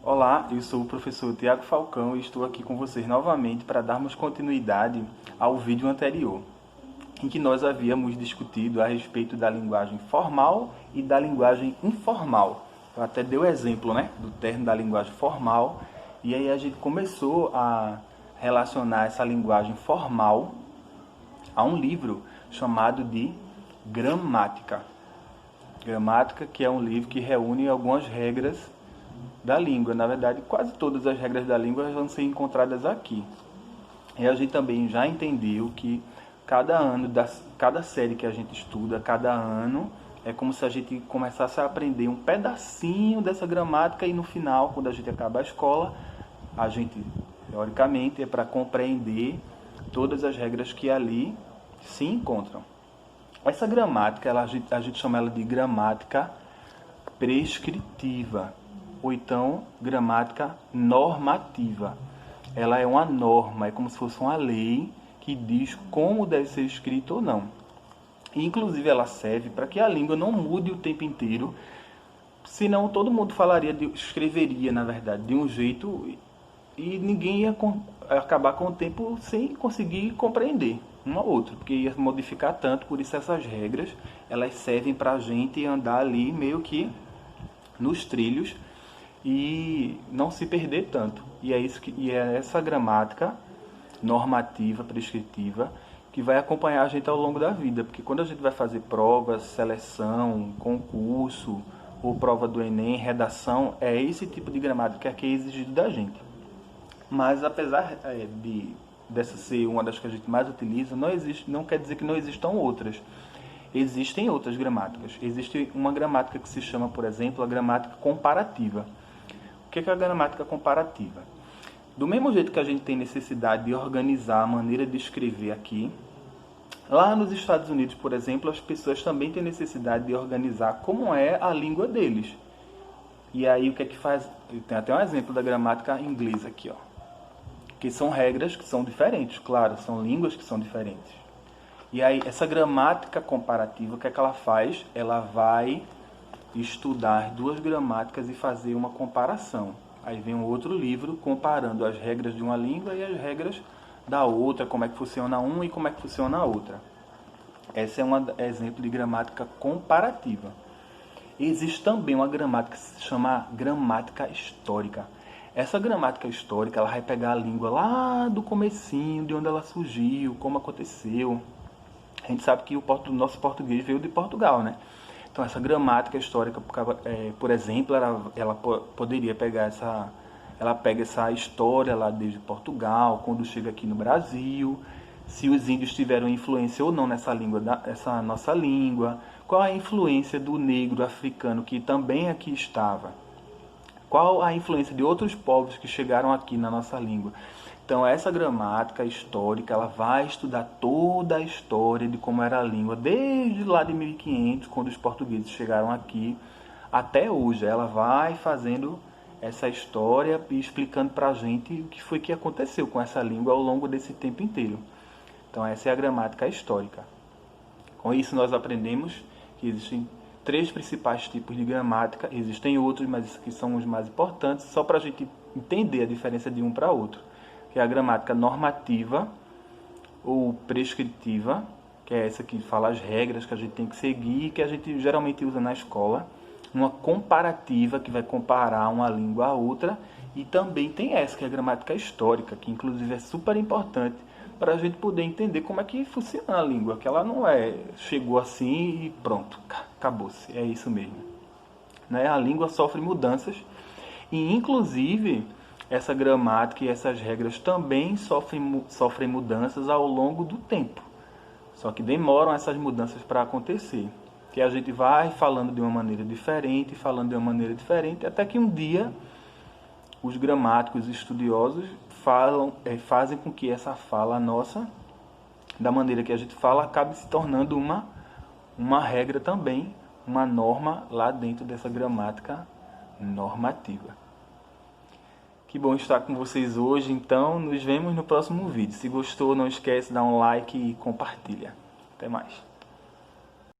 Olá, eu sou o professor Tiago Falcão e estou aqui com vocês novamente para darmos continuidade ao vídeo anterior, em que nós havíamos discutido a respeito da linguagem formal e da linguagem informal. Eu até dei o exemplo, do termo da linguagem formal, e aí a gente começou a relacionar essa linguagem formal a um livro chamado de Gramática. Gramática, que é um livro que reúne algumas regras da língua. Na verdade, quase todas as regras da língua vão ser encontradas aqui. E a gente também já entendeu que cada série que a gente estuda, cada ano, é como se a gente começasse a aprender um pedacinho dessa gramática e no final, quando a gente acaba a escola, a gente, teoricamente, é para compreender todas as regras que ali se encontram. Essa gramática, a gente chama ela de gramática prescritiva, ou então gramática normativa. Ela é uma norma, é como se fosse uma lei que diz como deve ser escrito ou não. E, inclusive, ela serve para que a língua não mude o tempo inteiro, senão todo mundo escreveria, na verdade, de um jeito e ninguém ia acabar com o tempo sem conseguir compreender um ao outro, porque ia modificar tanto. Por isso essas regras, elas servem para a gente andar ali meio que nos trilhos e não se perder tanto. E é essa gramática normativa, prescritiva, que vai acompanhar a gente ao longo da vida, porque quando a gente vai fazer provas, seleção, concurso, ou prova do Enem, redação, é esse tipo de gramática que é exigido da gente. Mas apesar dessa ser uma das que a gente mais utiliza, não quer dizer que não existam outras. Existem outras gramáticas. Existe uma gramática que se chama, por exemplo, a gramática comparativa. O que é a gramática comparativa? Do mesmo jeito que a gente tem necessidade de organizar a maneira de escrever aqui, lá nos Estados Unidos, por exemplo, as pessoas também têm necessidade de organizar como é a língua deles. E aí o que é que faz? Tem até um exemplo da gramática inglesa aqui, ó. Que são regras que são diferentes, claro, são línguas que são diferentes. E aí, essa gramática comparativa, o que é que ela faz? Ela vai estudar duas gramáticas e fazer uma comparação. Aí vem um outro livro comparando as regras de uma língua e as regras da outra, como é que funciona uma e como é que funciona a outra. Esse é um exemplo de gramática comparativa. Existe também uma gramática que se chama gramática histórica. Essa gramática histórica, ela vai pegar a língua lá do comecinho, de onde ela surgiu, como aconteceu. A gente sabe que o nosso português veio de Portugal, né? Então, essa gramática histórica, por exemplo, ela poderia pegar ela pega essa história lá desde Portugal, quando chega aqui no Brasil, se os índios tiveram influência ou não nessa essa nossa língua, qual a influência do negro africano que também aqui estava, qual a influência de outros povos que chegaram aqui na nossa língua. Então, essa gramática histórica, ela vai estudar toda a história de como era a língua, desde lá de 1500, quando os portugueses chegaram aqui, até hoje. Ela vai fazendo essa história e explicando para a gente o que foi que aconteceu com essa língua ao longo desse tempo inteiro. Então, essa é a gramática histórica. Com isso, nós aprendemos que existem três principais tipos de gramática. Existem outros, mas esses aqui são os mais importantes, só para a gente entender a diferença de um para outro. Que é a gramática normativa ou prescritiva, que é essa que fala as regras que a gente tem que seguir, que a gente geralmente usa na escola. Uma comparativa, que vai comparar uma língua a outra. E também tem essa, que é a gramática histórica, que inclusive é super importante para a gente poder entender como é que funciona a língua, que ela não chegou assim e pronto, acabou-se, é isso mesmo. A língua sofre mudanças e, inclusive, essa gramática e essas regras também sofrem mudanças ao longo do tempo. Só que demoram essas mudanças para acontecer. Que a gente vai falando de uma maneira diferente, até que um dia os gramáticos estudiosos fazem com que essa fala nossa, da maneira que a gente fala, acabe se tornando uma regra também, uma norma lá dentro dessa gramática normativa. Que bom estar com vocês hoje, então nos vemos no próximo vídeo. Se gostou, não esquece de dar um like e compartilha. Até mais.